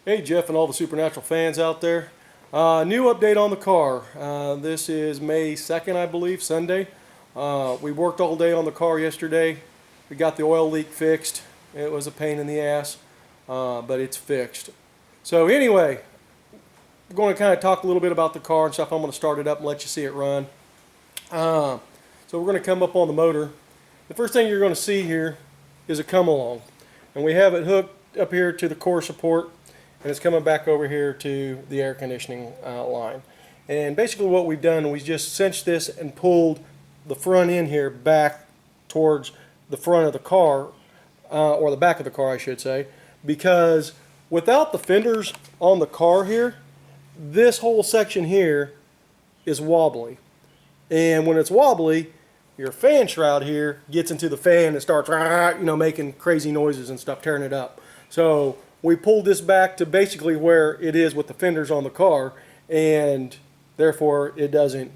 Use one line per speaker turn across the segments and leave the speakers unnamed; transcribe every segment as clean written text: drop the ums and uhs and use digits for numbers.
Hey Jeff and all the Supernatural fans out there. New update on the car. This is May 2nd, I believe, Sunday. We worked all day on the car yesterday. We got the oil leak fixed. It was a pain in the ass, but it's fixed. So anyway, we're going to kind of talk a little bit about the car and stuff. I'm going to start it up and let you see it run. So we're going to come up on the motor. The first thing you're going to see here is a come along. And we have it hooked up here to the core support. And it's coming back over here to the air conditioning line. And basically what we've done, we just cinched this and pulled the front end here back towards the front of the car, or the back of the car I should say, because without the fenders on the car here, this whole section here is wobbly. And when it's wobbly, your fan shroud here gets into the fan and starts making crazy noises and stuff, tearing it up. So we pulled this back to basically where it is with the fenders on the car, and therefore it doesn't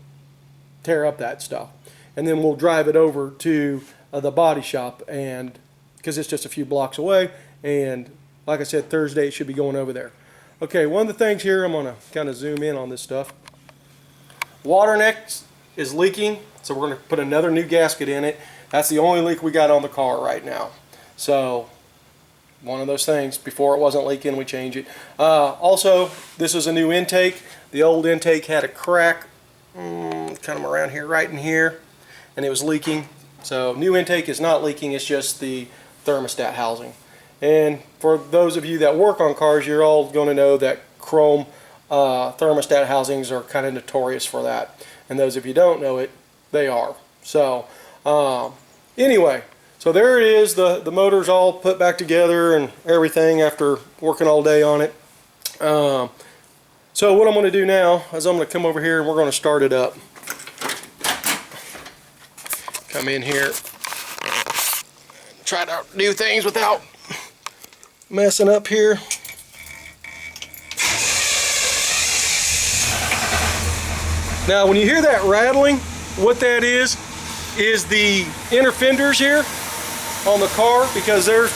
tear up that stuff. And then we'll drive it over to the body shop, and because it's just a few blocks away, and like I said, Thursday it should be going over there. Okay, one of the things here, I'm going to kind of zoom in on this stuff. Water neck is leaking, so we're going to put another new gasket in it. That's the only leak we got on the car right now. So one of those things, before it wasn't leaking, we change it. Also, this is a new intake. The old intake had a crack kind of around here, right in here, and it was leaking. So new intake is not leaking, it's just the thermostat housing. And for those of you that work on cars, you're all going to know that chrome thermostat housings are kind of notorious for that. And those of you who don't know it, they are. So anyway, so there it is, the motor's all put back together and everything after working all day on it. So what I'm going to do now is I'm going to come over here and we're going to start it up. Come in here, try to do things without messing up here. Now when you hear that rattling, what that is the inner fenders here on the car, because they're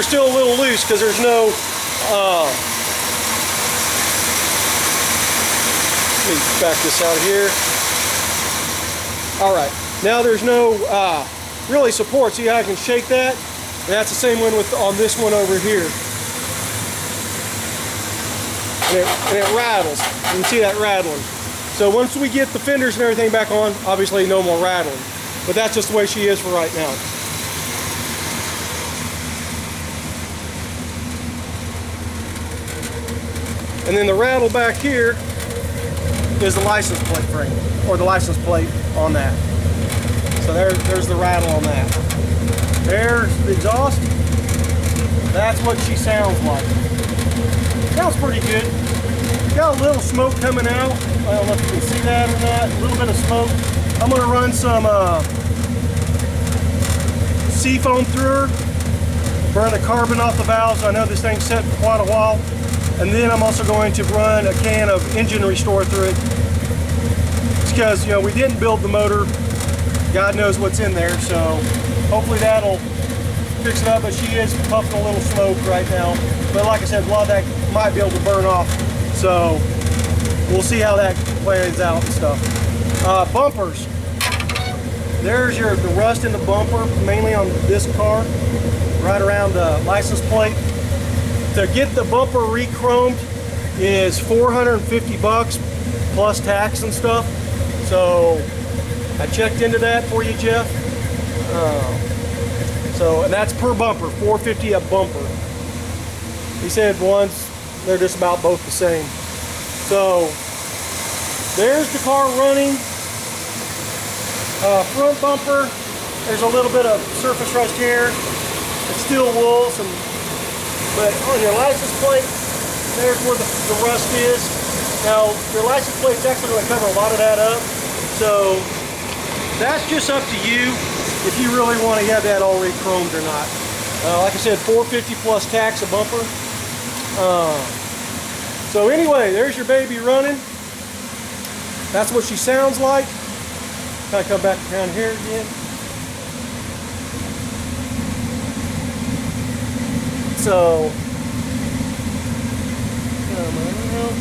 still a little loose because there's no let me back this out of here. Alright, now there's no really support. See how I can shake that? And that's the same one on this one over here. And it rattles. You can see that rattling. So once we get the fenders and everything back on, obviously no more rattling. But that's just the way she is for right now. And then the rattle back here is the license plate frame, or the license plate on that. So there's the rattle on that. There's the exhaust. That's what she sounds like. Sounds pretty good. Got a little smoke coming out. I don't know if you can see that or not. A little bit of smoke. I'm going to run some seafoam through her, burn the carbon off the valves. I know this thing's set for quite a while. And then I'm also going to run a can of engine restore through it. It's because, you know, we didn't build the motor. God knows what's in there, so hopefully that'll fix it up. But she is puffing a little smoke right now. But like I said, a lot of that might be able to burn off. So we'll see how that plays out and stuff. Bumpers. There's the rust in the bumper, mainly on this car, right around the license plate. To get the bumper re-chromed is $450 plus tax and stuff. So I checked into that for you, Jeff. And that's per bumper, $450 a bumper. He said once they're just about both the same. So there's the car running. Front bumper, there's a little bit of surface rust here. It's still wool, but on your license plate, there's where the rust is. Now, your license plate's actually going to cover a lot of that up. So that's just up to you if you really want to have that all re-chromed or not. Like I said, $450 plus tax a bumper. So anyway, there's your baby running. That's what she sounds like. Kind of come back down here again. So coming around.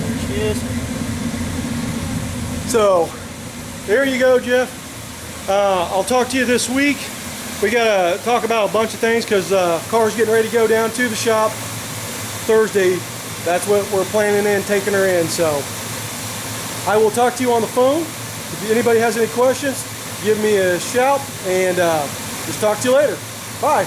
There she is. So, there you go, Jeff. I'll talk to you this week. We gotta talk about a bunch of things because car's getting ready to go down to the shop Thursday. That's what we're planning in, taking her in. So I will talk to you on the phone. If anybody has any questions, give me a shout, and just talk to you later. Bye.